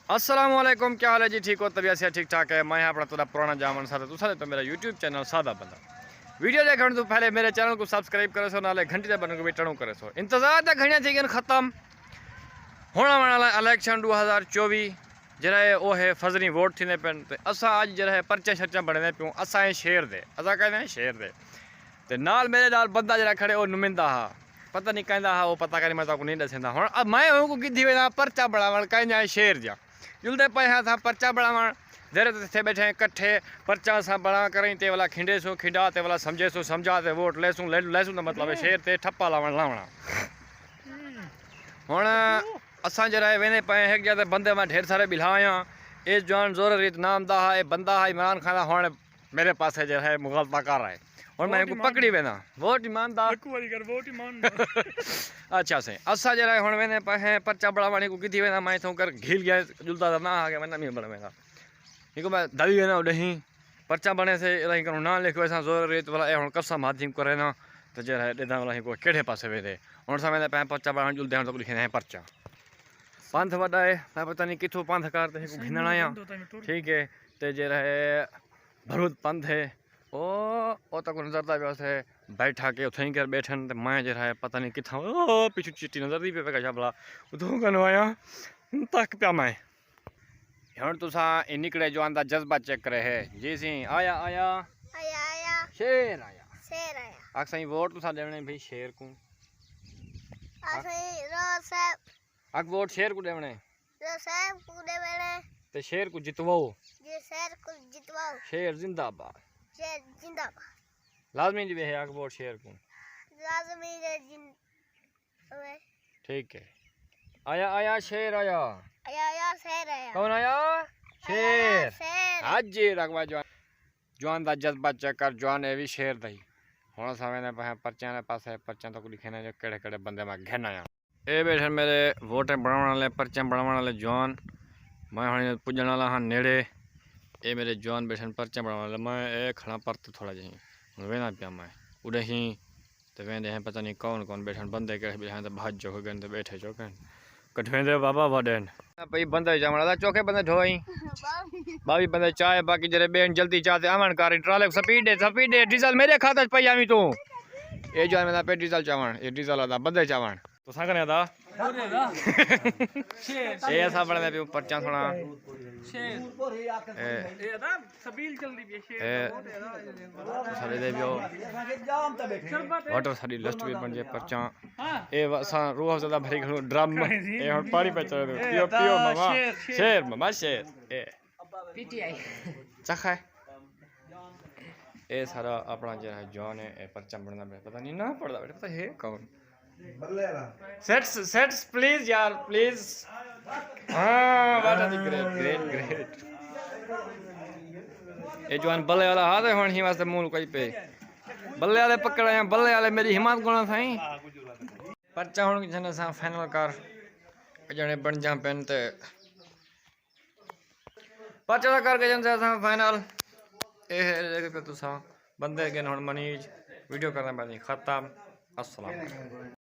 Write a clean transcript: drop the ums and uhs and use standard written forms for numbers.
अस्सलाम वालेकुम, क्या हाल है जी? ठीक हो? तबीयत से ठीक ठाक है? मैं अपना थोड़ा पुराना जामन सादा तुसा तो मेरा यूट्यूब चैनल सादा बंदा वीडियो देखने तो पहले मेरे चैनल को सब्सक्राइब करे सो नाले घंटी बन को भी टणू करे सो। इंतजार तक घड़ियां थी खत्म होने वाला इलेक्शन 2024 जरा वो है फजरी वोट थी पेन तो असा अज जरा पर्चा शर्चा बनने प्यूँ असा शेर दे असा कहते शेर दे ते नाल मेरे नाल बंदा जरा खड़े वो नुमिंदा हा पता नहीं कहता हा वो पता करी मैं तो नहीं दसेंदा हूँ अब मैं उनको किधी वेना पर्चा बनावन कहीं शेर जा जुलते पे हाँ था पर्चा बनावन जरे थे बैठे कट्ठे पर्चा सा बना करें ते वाला खिंडे सो खिंडा ते वाला समझे सो समझा ते वोट लेसूँ लेसूँ तो मतलब शेर ते ठप्पा लावन लावना हुण असा जरा वेंदे पे एक जगह बंदे में ढेर सारे बिल्हाया इस जवान जोर रीत नाम दा है बंदा है इमरान खान हुण मेरे पास जो है मुगलता कर रहा है और मैं इनको पकड़ी वेना वोट ईमानदार अच्छा से असा जरा हुण वेंदे पे पर्चा बढ़ावाने को किथी वेना मैं तो कर घिल गया जुलता ना आ गया मैं नहीं बन वेना इनको मैं दली वेना उडही पर्चा बने से रही करूँ ना लिखो ऐसा जोर रीत वाला हुण कसम हाथी करे ना तो जरा ॾेदा वाला को केड़े पासे वेंदे हुण सा वेंदे पे पर्चा बढ़ावन जुलदे हुण तो लिखे है पर्चा पंथ वड्डा है मैं पता नहीं किथों पंथ कार ते घिनण आया ठीक है ते जरा है भरूच पंथ है ओ तक नजरदा पे बैठा के उथई कर बैठन ते मैं जरा है पता नहीं किथा ओ पिछू चिट्टी नजर दी पे का भला उथों कनो आया तक पिया मैं हुण तुसा निकले जो आंदा जज्बा चेक करे है जी सी आया आया आया आया शेर आया अक्सई वोट तुसा देवने भाई शेर को अक्सई रो साहब अक वोट शेर को देवने रो साहब को देवने ते शेर को जितवाओ जे शेर को जितवाओ शेर जिंदाबाद लाजमी जी है अक वोट शेर को लाजमी ठीक है आया आया शेर आया आया आया शेर आया कौन आया शेर आज जी रखवा जवान दा जज्बा चेक कर जवान है भी शेर दई हुण समय ने पर्चा ने पास पर्चा तो लिखे ने जो केड़े केड़े बंदे में घेन आया ए बैठे मेरे वोट बनाने वाले पर्चा बनाने वाले जवान मैं हुण पुजण वाला हाँ नेड़े ये मेरे जवान बैठन पर्चा बनाने वाले मैं ए खड़ा परत थोड़ा जी वेना पिया मैं उड़े ही तो वेंदे हैं पता नहीं कौन कौन बैठन बंदे के बैठे तो भाज जो गए तो बैठे जो कन कठवेंदे बाबा वडेन भाई बंदे जावण चौके बंदे ढोई बावी बंदे चाय बाकी जरे बेन जल्दी चाहते आवन कार ट्राले स्पीड डीजल मेरे खाते पई आवी तू ए जवान में पे डीजल चावण ए डीजल आदा बंदे चावण तो सा करे दा ए ऐसा बड़े पे पर्चा थोड़ा ए दा सबील जल्दी पे शेर सारे दे बियो वाटर सारी लिस्ट भी बन जे पर्चा ए सा रूह ज्यादा भरी खलो ड्रम ए हुन पानी पे चढ़ पियो पियो मामा शेर ए पीटीआई चखा ए सारा अपना जो है जॉन है पर्चा बनना पता नहीं ना पड़ता बेटा पता है कौन सेट्स प्लीज यार प्लीज हाँ व्हाट आर द ग्रेट ये जवान बल्ले वाला हाथ है हुन ही वास्ते मुंह कोई पे बल्ले वाले पकड़ाया बल्ले वाले मेरी हिम्मत कोना थाई पर्चा हुन जने सा फाइनल कर जने बन जा पेन ते पर्चा कर के जने सा फाइनल ए है पे तुसा बंदे के हुन मनीज वीडियो करना बानी खत्म अस्सलाम।